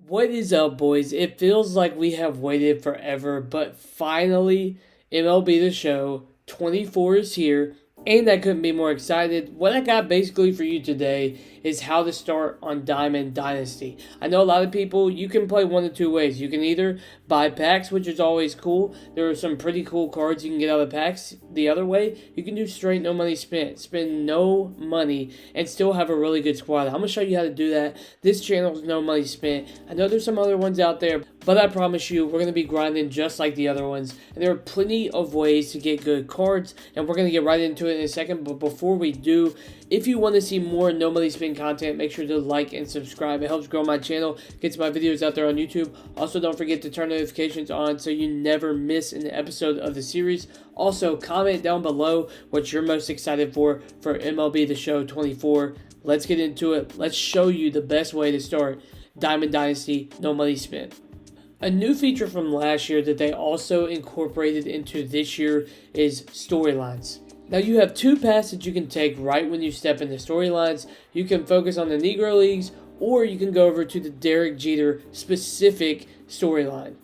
What is up, boys? It feels like we have waited forever, but finally, MLB The Show 24 is here, and I couldn't be more excited. What I got basically for you today is how to start on Diamond Dynasty. I know a lot of people, you can play one of two ways. You can either buy packs, which is always cool. There are some pretty cool cards you can get out of packs. The other way, you can do straight no money spent. Spend no money and still have a really good squad. I'm going to show you how to do that. This channel is no money spent. I know there's some other ones out there, but I promise you, we're going to be grinding just like the other ones. And there are plenty of ways to get good cards, and we're going to get right into it in a second. But before we do, if you want to see more No Money Spin content, make sure to like and subscribe. It helps grow my channel, gets my videos out there on YouTube. Also, don't forget to turn notifications on so you never miss an episode of the series. Also, comment down below what you're most excited for MLB The Show 24. Let's get into it. Let's show you the best way to start Diamond Dynasty No Money Spin. A new feature from last year that they also incorporated into this year is storylines. Now you have two paths that you can take right when you step into storylines. You can focus on the Negro Leagues, or you can go over to the Derek Jeter specific storyline.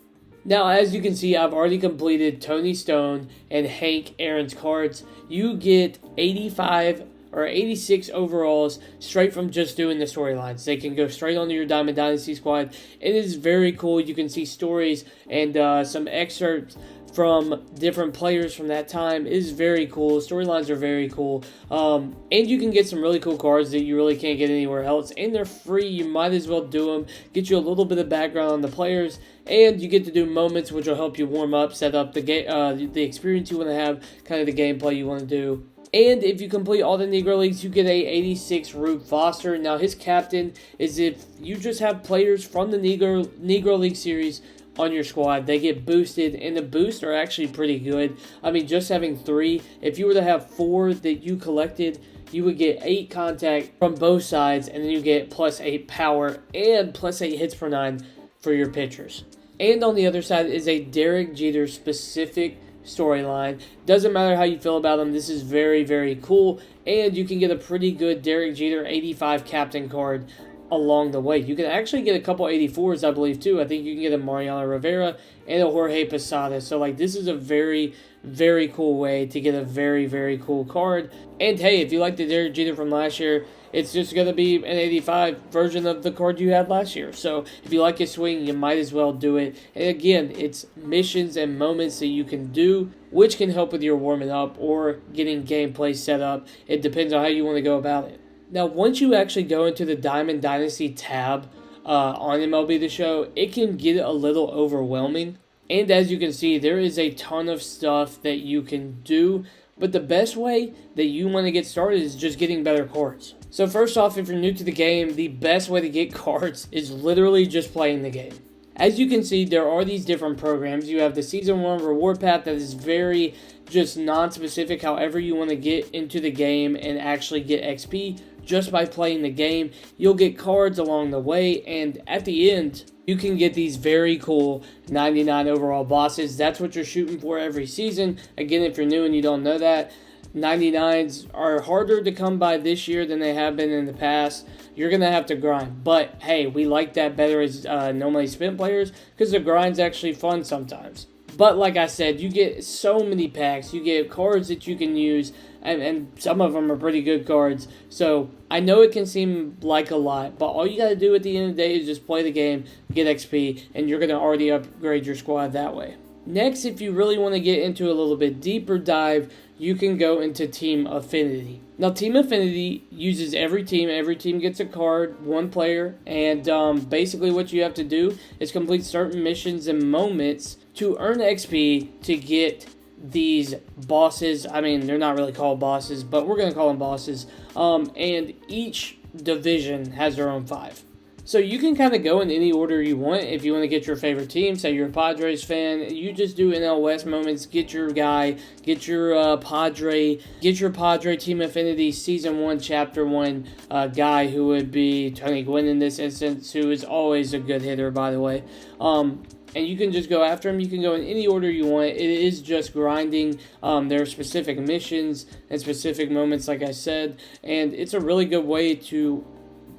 Now, as you can see, I've already completed Tony Stone and Hank Aaron's cards. You get 85 or 86 overalls straight from just doing the storylines. They can go straight onto your Diamond Dynasty squad. It is very cool. You can see stories and some excerpts from different players from that time. It is very cool. Storylines are very cool. And you can get some really cool cards that you really can't get anywhere else. And they're free. You might as well do them. Get you a little bit of background on the players. And you get to do moments which will help you warm up, set up the the experience you want to have, kind of the gameplay you want to do. And if you complete all the Negro Leagues, you get a 86 Rube Foster. Now, his captain is if you just have players from the Negro League series on your squad. They get boosted, and the boosts are actually pretty good. I mean, just having 3, if you were to have 4 that you collected, you would get 8 contact from both sides, and then you get plus 8 power and plus 8 hits per 9 for your pitchers. And on the other side is a Derek Jeter specific storyline. Doesn't matter how you feel about him, this is very, very cool, and you can get a pretty good Derek Jeter 85 captain card along the way. You can actually get a couple 84s, I believe, too. I think you can get a Mariano Rivera and a Jorge Posada. So, this is a very, very cool way to get a very, very cool card. And, hey, if you like the Derek Jeter from last year, it's just going to be an 85 version of the card you had last year. So, if you like his swing, you might as well do it. And, again, it's missions and moments that you can do, which can help with your warming up or getting gameplay set up. It depends on how you want to go about it. Now, once you actually go into the Diamond Dynasty tab on MLB The Show, it can get a little overwhelming. And as you can see, there is a ton of stuff that you can do. But the best way that you want to get started is just getting better cards. So first off, if you're new to the game, the best way to get cards is literally just playing the game. As you can see, there are these different programs. You have the Season 1 reward path that is very just non-specific, however you want to get into the game and actually get XP just by playing the game. You'll get cards along the way, and at the end, you can get these very cool 99 overall bosses. That's what you're shooting for every season. Again, if you're new and you don't know that, 99s are harder to come by this year than they have been in the past. You're going to have to grind. But, hey, we like that better as no money spent players because the grind's actually fun sometimes. But like I said, you get so many packs. You get cards that you can use, and some of them are pretty good cards. So I know it can seem like a lot, but all you got to do at the end of the day is just play the game, get XP, and you're going to already upgrade your squad that way. Next, if you really want to get into a little bit deeper dive, you can go into Team Affinity. Now, Team Affinity uses every team. Every team gets a card, one player, and basically what you have to do is complete certain missions and moments to earn XP to get these bosses. I mean, they're not really called bosses, but we're going to call them bosses. And each division has their own 5. So you can kind of go in any order you want. If you want to get your favorite team, say you're a Padres fan, you just do NL West moments, get your guy, get your Padre Team Affinity Season 1, Chapter 1 guy, who would be Tony Gwynn in this instance, who is always a good hitter, by the way. And you can just go after him. You can go in any order you want. It is just grinding. There are specific missions and specific moments, like I said, and it's a really good way to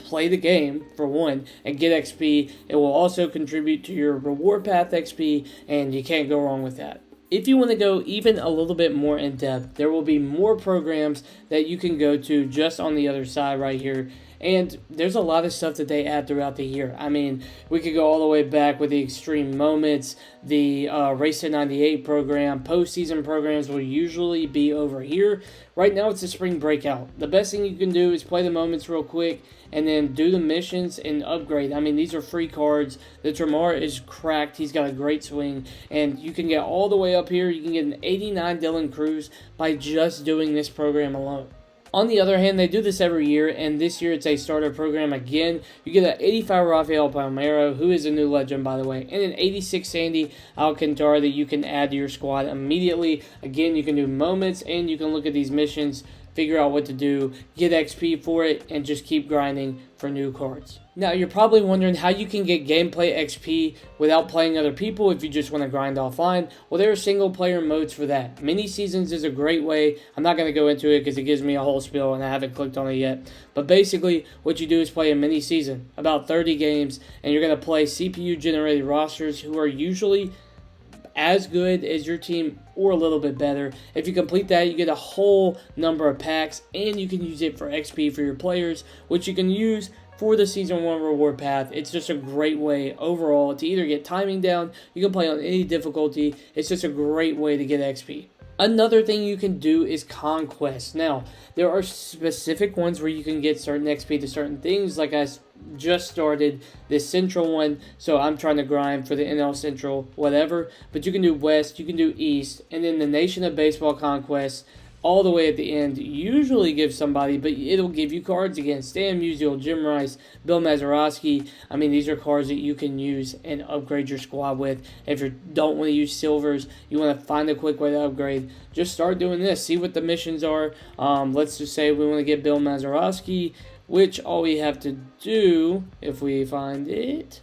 play the game, for one, and get XP. It will also contribute to your reward path XP, and you can't go wrong with that. If you want to go even a little bit more in depth, there will be more programs that you can go to just on the other side right here. And there's a lot of stuff that they add throughout the year. I mean, we could go all the way back with the Extreme Moments, the Race to 98 program. Postseason programs will usually be over here. Right now, it's a spring breakout. The best thing you can do is play the moments real quick and then do the missions and upgrade. I mean, these are free cards. The Tremar is cracked. He's got a great swing. And you can get all the way up here. You can get an 89 Dylan Cruz by just doing this program alone. On the other hand, they do this every year, and this year it's a starter program again. You get an 85 Rafael Palmeiro, who is a new legend, by the way, and an 86 Sandy Alcantara that you can add to your squad immediately. Again, you can do moments, and you can look at these missions, figure out what to do, get XP for it, and just keep grinding for new cards. Now, you're probably wondering how you can get gameplay XP without playing other people if you just want to grind offline. Well, there are single-player modes for that. Mini Seasons is a great way. I'm not going to go into it because it gives me a whole spiel and I haven't clicked on it yet. But basically, what you do is play a mini season, about 30 games, and you're going to play CPU-generated rosters who are usually as good as your team or a little bit better. If you complete that, you get a whole number of packs, and you can use it for XP for your players, which you can use for the Season 1 reward path. It's just a great way overall to either get timing down, you can play on any difficulty. It's just a great way to get XP. Another thing you can do is conquest. Now, there are specific ones where you can get certain XP to certain things, like I just started this Central one, so I'm trying to grind for the NL Central, whatever. But you can do West, you can do East, and then the Nation of Baseball Conquest, all the way at the end, usually gives somebody, but it'll give you cards again. Stan Musial, Jim Rice, Bill Mazeroski. I mean, these are cards that you can use and upgrade your squad with. If you don't want to use silvers, you want to find a quick way to upgrade, just start doing this. See what the missions are. Let's just say we want to get Bill Mazeroski, which all we have to do, if we find it,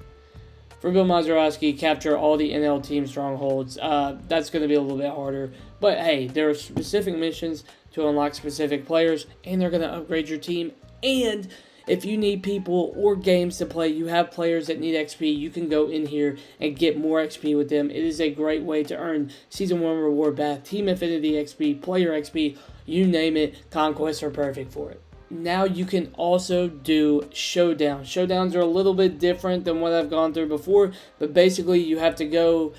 for Bill Mazeroski, capture all the NL team strongholds. That's going to be a little bit harder. But hey, there are specific missions to unlock specific players, and they're going to upgrade your team. And if you need people or games to play, you have players that need XP, you can go in here and get more XP with them. It is a great way to earn Season 1 reward path, Team Affinity XP, Player XP, you name it. Conquests are perfect for it. Now you can also do showdowns. Showdowns are a little bit different than what I've gone through before, but basically you have to go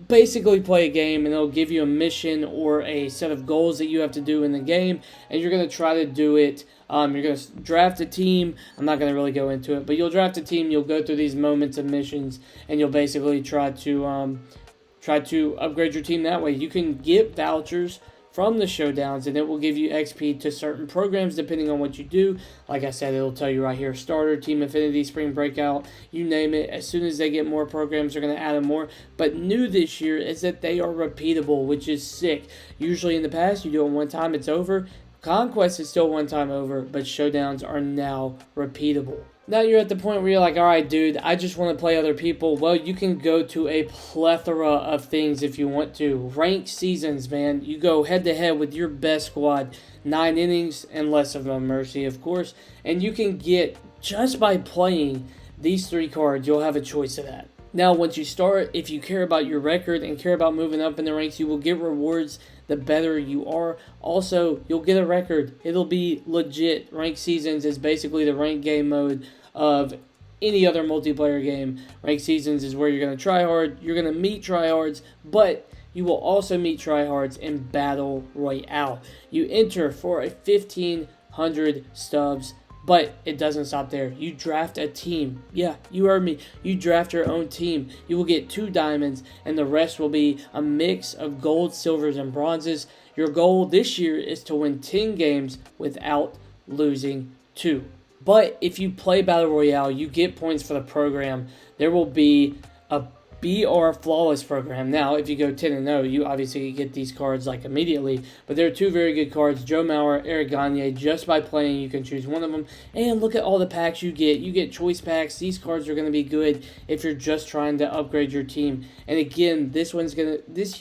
play a game, and it'll give you a mission or a set of goals that you have to do in the game, and you're going to try to do it. You're going to draft a team. I'm not going to really go into it, but you'll draft a team, you'll go through these moments of missions, and you'll basically try to upgrade your team that way. You can get vouchers from the showdowns, and it will give you XP to certain programs depending on what you do. Like I said, it'll tell you right here, starter, team affinity, spring breakout, you name it. As soon as they get more programs, they're going to add them more. But new this year is that they are repeatable, which is sick. Usually in the past, you do it one time, it's over. Conquest is still one time over, but showdowns are now repeatable. Now you're at the point where you're like, all right, dude, I just want to play other people. Well, you can go to a plethora of things if you want to. Ranked seasons, man. You go head-to-head with your best squad. 9 innings and less of a mercy, of course. And you can get, just by playing these 3 cards, you'll have a choice of that. Now, once you start, if you care about your record and care about moving up in the ranks, you will get rewards the better you are. Also, you'll get a record. It'll be legit. Ranked seasons is basically the ranked game mode of any other multiplayer game. Ranked seasons is where you're going to try hard. You're going to meet tryhards, but you will also meet tryhards in Battle Royale. You enter for a 1,500 stubs, but it doesn't stop there. You draft a team. Yeah, you heard me. You draft your own team. You will get 2 diamonds, and the rest will be a mix of gold, silvers, and bronzes. Your goal this year is to win 10 games without losing 2. But if you play Battle Royale, you get points for the program. There will be a BR Flawless program. Now, if you go 10-0, you obviously get these cards like immediately. But there are 2 very good cards, Joe Mauer, Eric Gagne. Just by playing, you can choose one of them. And look at all the packs you get. You get choice packs. These cards are going to be good if you're just trying to upgrade your team. And again, this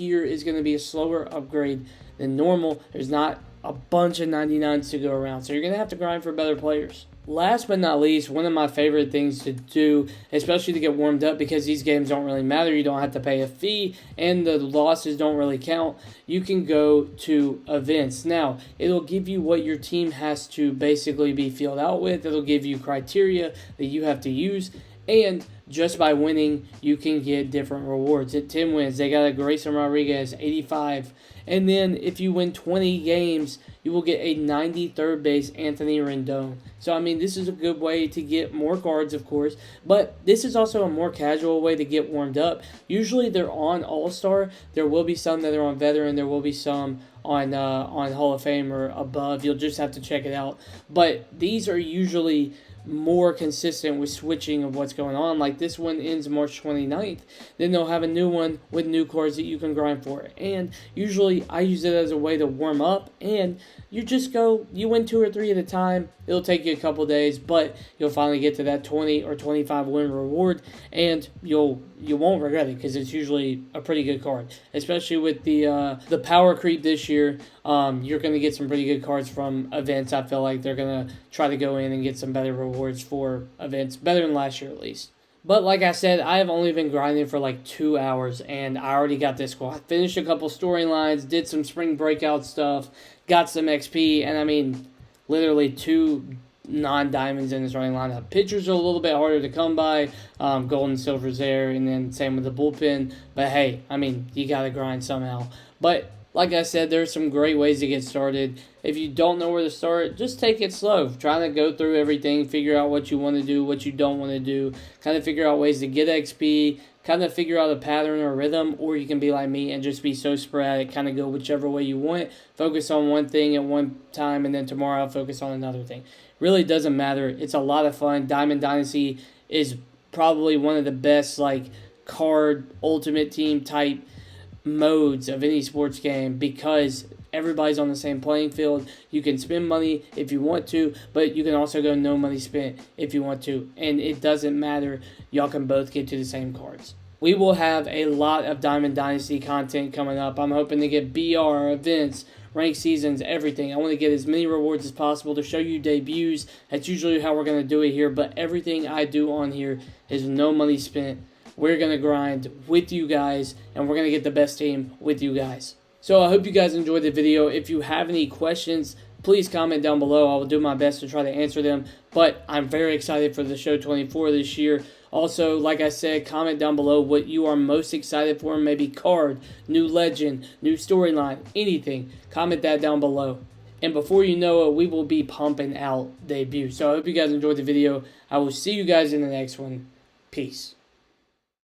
year is going to be a slower upgrade than normal. There's not a bunch of 99s to go around, so you're going to have to grind for better players. last but not least, one of my favorite things to do, especially to get warmed up, because these games don't really matter. You don't have to pay a fee, and the losses don't really count. You can go to events. Now, it'll give you what your team has to basically be filled out with. It'll give you criteria that you have to use, and just by winning, you can get different rewards. At 10 wins, they got a Grayson Rodriguez, 85. And then if you win 20 games, you will get a 93rd base Anthony Rendon. So, I mean, this is a good way to get more cards, of course. But this is also a more casual way to get warmed up. Usually they're on All-Star. There will be some that are on Veteran. There will be some on Hall of Fame or above. You'll just have to check it out. But these are usually more consistent with switching of what's going on. Like this one ends March 29th. Then they'll have a new one with new cards that you can grind for. And usually I use it as a way to warm up, and you win 2 or 3 at a time. It'll take you a couple days, but you'll finally get to that 20 or 25 win reward, and you won't regret it because it's usually a pretty good card. Especially with the power creep this year, you're going to get some pretty good cards from events. I feel like they're going to try to go in and get some better rewards for events, better than last year at least. But like I said, I have only been grinding for like 2 hours, and I already got this squad. Finished a couple storylines, did some spring breakout stuff, got some XP, and I mean, literally 2 non-diamonds in the starting lineup. Pitchers are a little bit harder to come by. Gold and silver's there, and then same with the bullpen. But hey, I mean, you got to grind somehow. But like I said, there's some great ways to get started. If you don't know where to start, just take it slow. Try to go through everything, figure out what you want to do, what you don't want to do, kind of figure out ways to get XP, kind of figure out a pattern or rhythm, or you can be like me and just be so sporadic, kind of go whichever way you want, focus on one thing at one time, and then tomorrow I'll focus on another thing. Really doesn't matter. It's a lot of fun. Diamond Dynasty is probably one of the best card ultimate team type modes of any sports game because everybody's on the same playing field. You can spend money if you want to, but you can also go no money spent if you want to, and it doesn't matter. Y'all can both get to the same cards. We will have a lot of Diamond Dynasty content coming up. I'm hoping to get BR, events, ranked seasons, everything. I want to get as many rewards as possible to show you debuts. That's usually how we're going to do it here, but everything I do on here is no money spent. We're going to grind with you guys, and we're going to get the best team with you guys. So I hope you guys enjoyed the video. If you have any questions, please comment down below. I will do my best to try to answer them. But I'm very excited for the show 24 this year. Also, like I said, comment down below what you are most excited for. Maybe card, new legend, new storyline, anything. Comment that down below. And before you know it, we will be pumping out debuts. So I hope you guys enjoyed the video. I will see you guys in the next one. Peace.